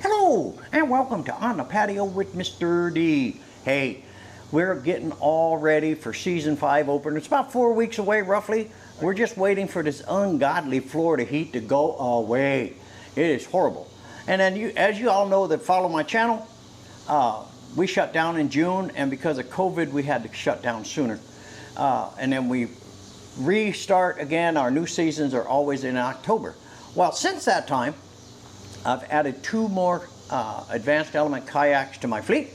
Hello, and welcome to On the Patio with Mr. D. Hey, we're getting all ready for Season 5 open. It's about 4 weeks away, roughly. We're just waiting for this ungodly Florida heat to go away. It is horrible. And then, as you all know that follow my channel, we shut down in June, and because of COVID, we had to shut down sooner. And then we restart again. Our new seasons are always in October. Well, since that time, I've added 2 more advanced element kayaks to my fleet,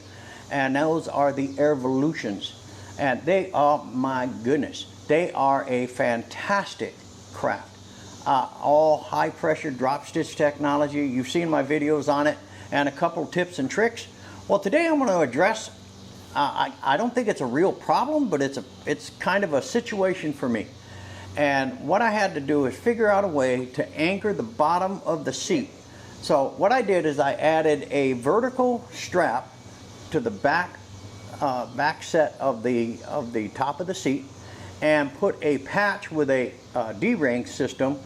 and those are the Airvolutions. And they are, my goodness, they are a fantastic craft. All high pressure drop stitch technology. You've seen my videos on it and a couple tips and tricks. Well, today I'm going to address, I don't think it's a real problem, but it's kind of a situation for me. And what I had to do is figure out a way to anchor the bottom of the seat. So what I did is I added a vertical strap to the back set of the top of the seat, and put a patch with a D-ring system,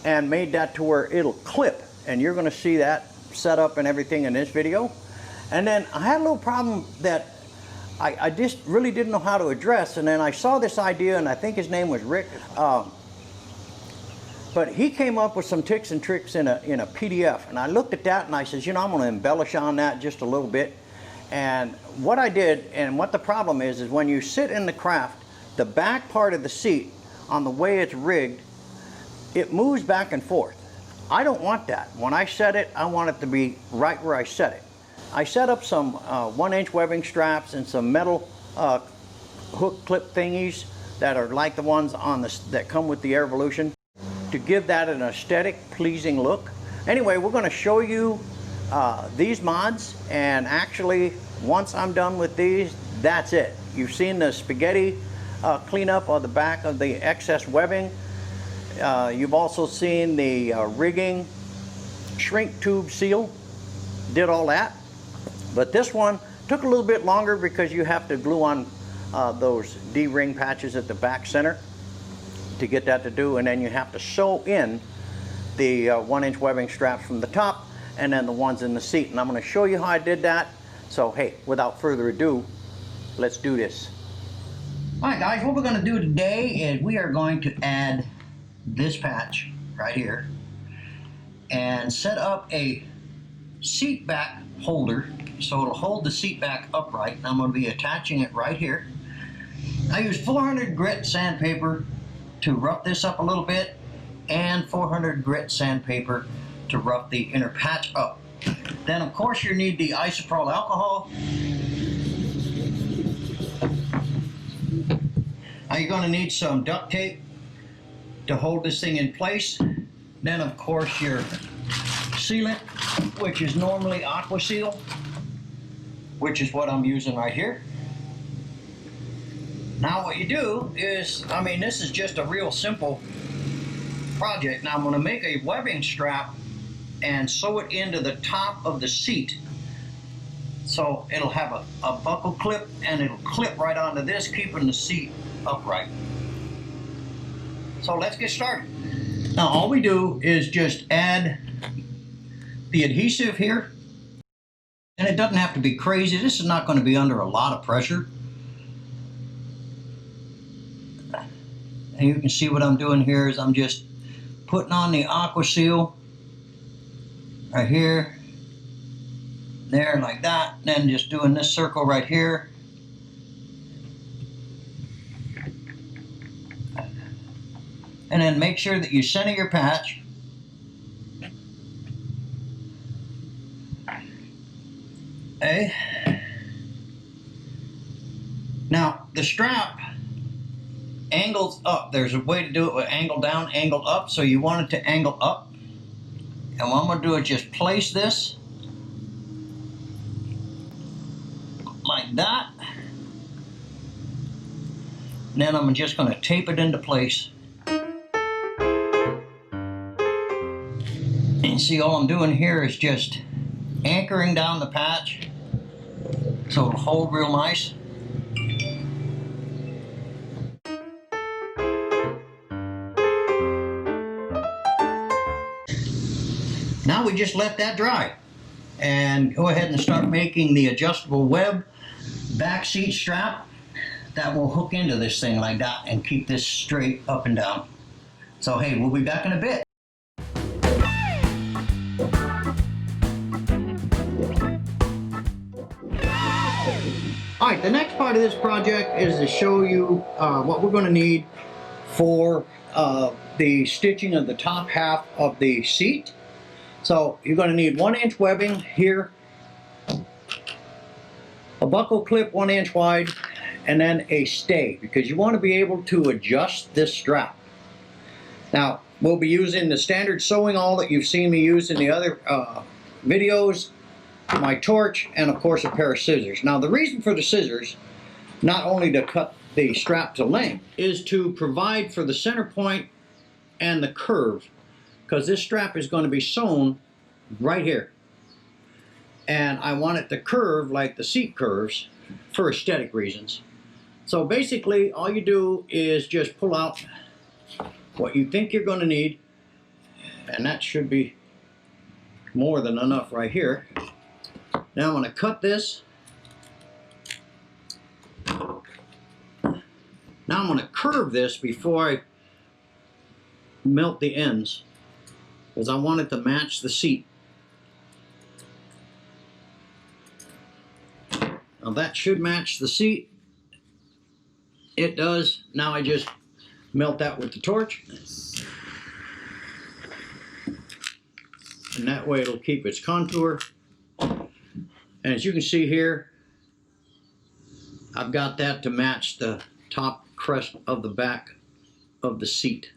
and made that to where it'll clip. And you're going to see that set up and everything in this video. And then I had a little problem that I just really didn't know how to address. And then I saw this idea, and I think his name was Rick. But he came up with some tips and tricks in a PDF, and I looked at that and I says, you know, I'm going to embellish on that just a little bit. And what I did, and what the problem is when you sit in the craft, the back part of the seat, on the way it's rigged, it moves back and forth. I don't want that. When I set it, I want it to be right where I set it. I set up some 1-inch webbing straps and some metal hook clip thingies that are like the ones on that come with the Airvolution, to give that an aesthetic, pleasing look. Anyway, we're going to show you these mods, and actually, once I'm done with these, that's it. You've seen the spaghetti cleanup on the back of the excess webbing. You've also seen the rigging, shrink tube seal, did all that. But this one took a little bit longer because you have to glue on those D-ring patches at the back center to get that to do, and then you have to sew in the 1-inch webbing straps from the top, and then the ones in the seat. And I'm going to show you how I did that. So hey, without further ado, let's do this. Alright guys, what we're going to do today is we are going to add this patch right here and set up a seat back holder so it'll hold the seat back upright. And I'm going to be attaching it right here. I use 400 grit sandpaper to rough this up a little bit, and 400 grit sandpaper to rough the inner patch up. Then of course you need the isopropyl alcohol. Now you're going to need some duct tape to hold this thing in place. Then of course your sealant, which is normally Aqua Seal, which is what I'm using right here. Now what you do is, I mean, this is just a real simple project. Now I'm going to make a webbing strap and sew it into the top of the seat. So it'll have a buckle clip, and it'll clip right onto this, keeping the seat upright. So let's get started. Now all we do is just add the adhesive here. And it doesn't have to be crazy. This is not going to be under a lot of pressure. And you can see what I'm doing here is I'm just putting on the Aqua Seal right here, there, like that, and then just doing this circle right here. And then make sure that you center your patch. Okay. Now the strap angles up. There's a way to do it with angle down, angle up, so you want it to angle up. And what I'm going to do is just place this like that. And then I'm just going to tape it into place. And see, all I'm doing here is just anchoring down the patch so it'll hold real nice. Now we just let that dry. and go ahead and start making the adjustable web back seat strap that will hook into this thing like that and keep this straight up and down. So hey, we'll be back in a bit. All right, the next part of this project is to show you what we're going to need for the stitching of the top half of the seat. So you're going to need 1-inch webbing here, a buckle clip 1 inch wide, and then a stay, because you want to be able to adjust this strap. Now, we'll be using the standard sewing awl that you've seen me use in the other videos, my torch, and of course a pair of scissors. Now, the reason for the scissors, not only to cut the strap to length, is to provide for the center point and the curve, because this strap is going to be sewn right here. And I want it to curve like the seat curves for aesthetic reasons. So basically, all you do is just pull out what you think you're going to need, and that should be more than enough right here. Now I'm going to cut this. Now I'm going to curve this before I melt the ends, because I want it to match the seat. Now that should match the seat. It does. Now I just melt that with the torch. And that way it'll keep its contour. And as you can see here, I've got that to match the top crest of the back of the seat.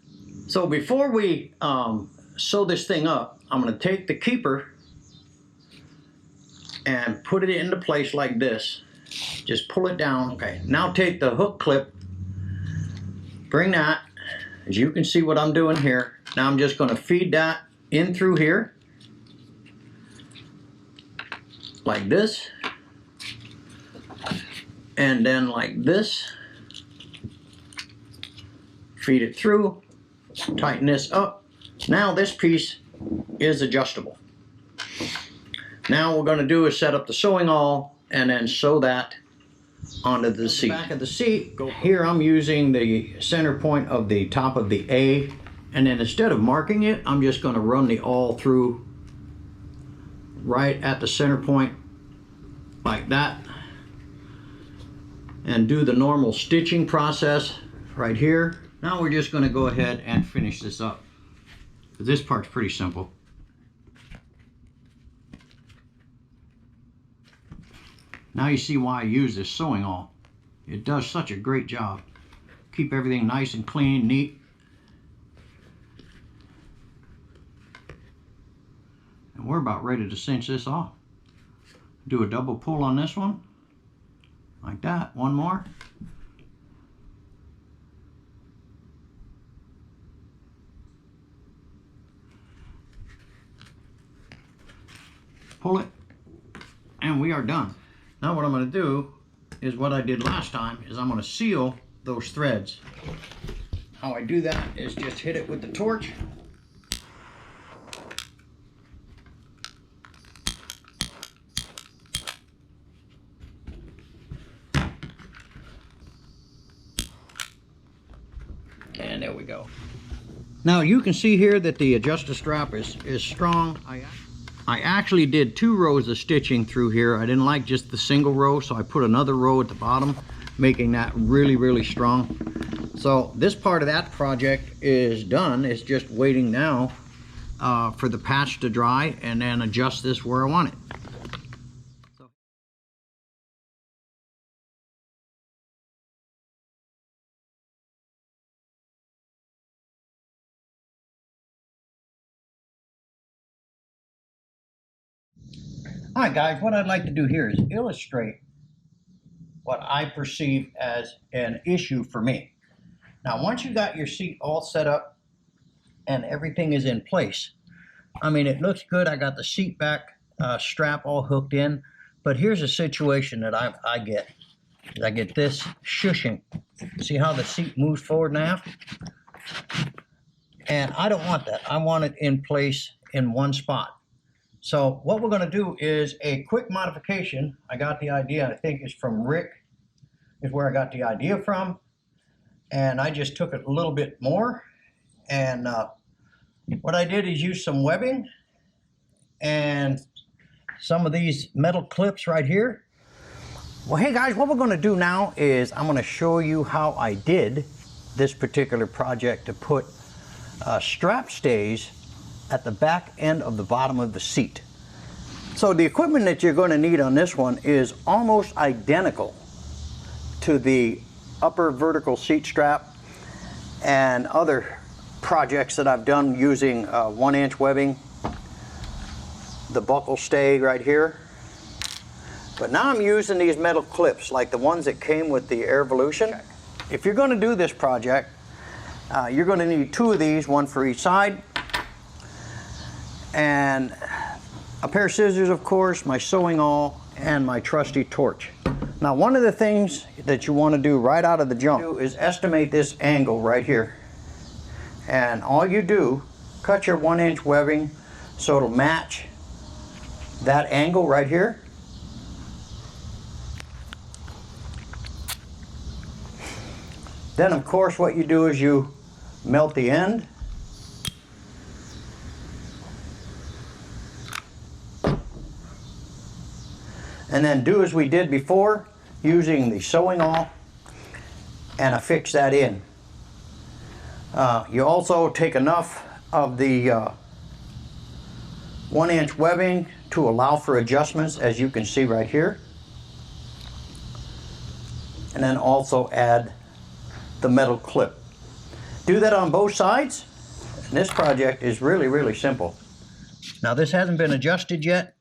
So before we sew this thing up, I'm going to take the keeper and put it into place like this. Just pull it down. Okay, now take the hook clip, bring that, as you can see what I'm doing here. Now I'm just going to feed that in through here, like this, and then like this. Feed it through, tighten this up. Now this piece is adjustable. Now what we're going to do is set up the sewing awl and then sew that onto the seat. Back of the seat, here I'm using the center point of the top of the A, and then instead of marking it, I'm just going to run the awl through right at the center point like that, and do the normal stitching process right here. Now we're just going to go ahead and finish this up. This part's pretty simple. Now you see why I use this sewing awl. It does such a great job. Keep everything nice and clean, neat. And we're about ready to cinch this off. Do a double pull on this one, like that. One more. Pull it, and we are done. Now what I'm going to do is what I did last time, is I'm going to seal those threads. How I do that is just hit it with the torch. And there we go. Now you can see here that the adjuster strap is strong. I actually did 2 rows of stitching through here. I didn't like just the single row, so I put another row at the bottom, making that really, really strong. So this part of that project is done. It's just waiting now for the patch to dry and then adjust this where I want it. Alright guys, what I'd like to do here is illustrate what I perceive as an issue for me. Now once you got your seat all set up and everything is in place, I mean it looks good. I got the seat back strap all hooked in, but here's a situation that I get. I get this shushing. See how the seat moves forward and aft? And I don't want that. I want it in place in one spot. So what we're going to do is a quick modification. I got the idea, I think it's from Rick, is where I got the idea from. And I just took it a little bit more. And what I did is use some webbing and some of these metal clips right here. Well, hey guys, what we're going to do now is I'm going to show you how I did this particular project to put strap stays at the back end of the bottom of the seat. So the equipment that you're going to need on this one is almost identical to the upper vertical seat strap and other projects that I've done using 1-inch webbing, the buckle stay right here. But now I'm using these metal clips like the ones that came with the Airvolution. If you're going to do this project, you're going to need 2 of these, one for each side, and a pair of scissors, of course, my sewing awl, and my trusty torch. Now, one of the things that you want to do right out of the jump is estimate this angle right here. And all you do, cut your 1-inch webbing so it'll match that angle right here. Then, of course, what you do is you melt the end. And then do as we did before, using the sewing awl, and affix that in. You also take enough of the 1-inch webbing to allow for adjustments, as you can see right here. And then also add the metal clip. Do that on both sides. And this project is really, really simple. Now this hasn't been adjusted yet,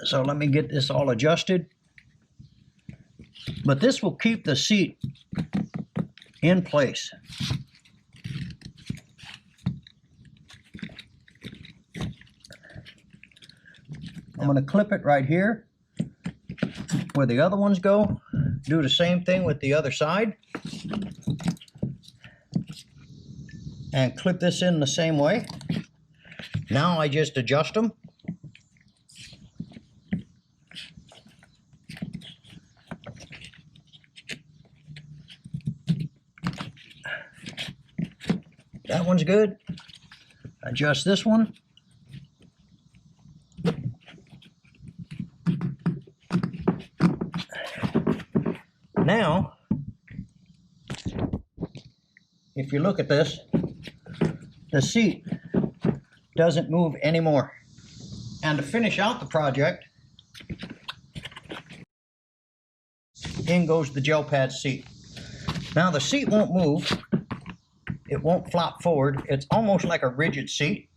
so let me get this all adjusted. But this will keep the seat in place. I'm going to clip it right here where the other ones go. Do the same thing with the other side. And clip this in the same way. Now I just adjust them. That one's good. Adjust this one. Now, if you look at this, the seat doesn't move anymore. And to finish out the project, in goes the gel pad seat. Now the seat won't move. It won't flop forward. It's almost like a rigid seat.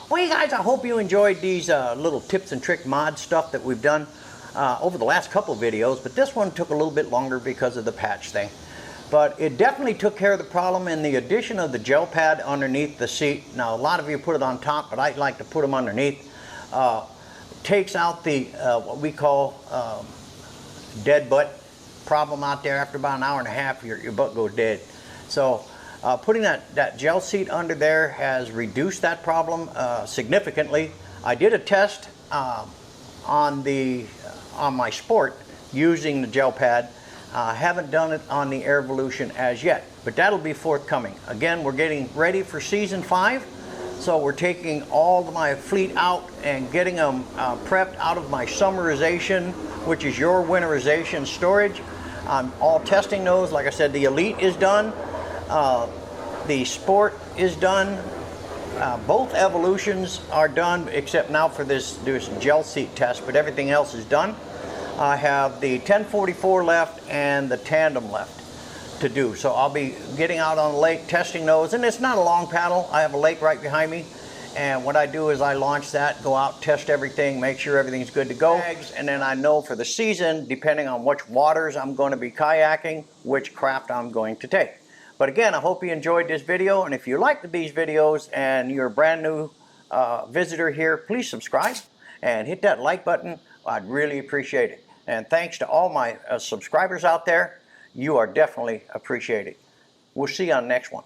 Well, you guys, I hope you enjoyed these little tips and trick mod stuff that we've done over the last couple of videos, but this one took a little bit longer because of the patch thing. But it definitely took care of the problem in the addition of the gel pad underneath the seat. Now, a lot of you put it on top, but I like to put them underneath. Takes out the what we call dead butt problem out there. After about an hour and a half, your butt goes dead. So putting that gel seat under there has reduced that problem significantly. I did a test on my Sport using the gel pad. Haven't done it on the Airvolution as yet, but that'll be forthcoming. Again, we're getting ready for season 5. So we're taking all of my fleet out and getting them prepped out of my summerization, which is your winterization storage. I'm all testing those. Like I said, the Elite is done. The Sport is done. Both Evolutions are done, except now for this gel seat test, but everything else is done. I have the 1044 left and the Tandem left to do. So I'll be getting out on the lake, testing those. And it's not a long paddle. I have a lake right behind me. And what I do is I launch that, go out, test everything, make sure everything's good to go. And then I know for the season, depending on which waters I'm going to be kayaking, which craft I'm going to take. But again, I hope you enjoyed this video. And if you liked these videos and you're a brand new visitor here, please subscribe and hit that like button. I'd really appreciate it. And thanks to all my subscribers out there. You are definitely appreciated. We'll see you on the next one.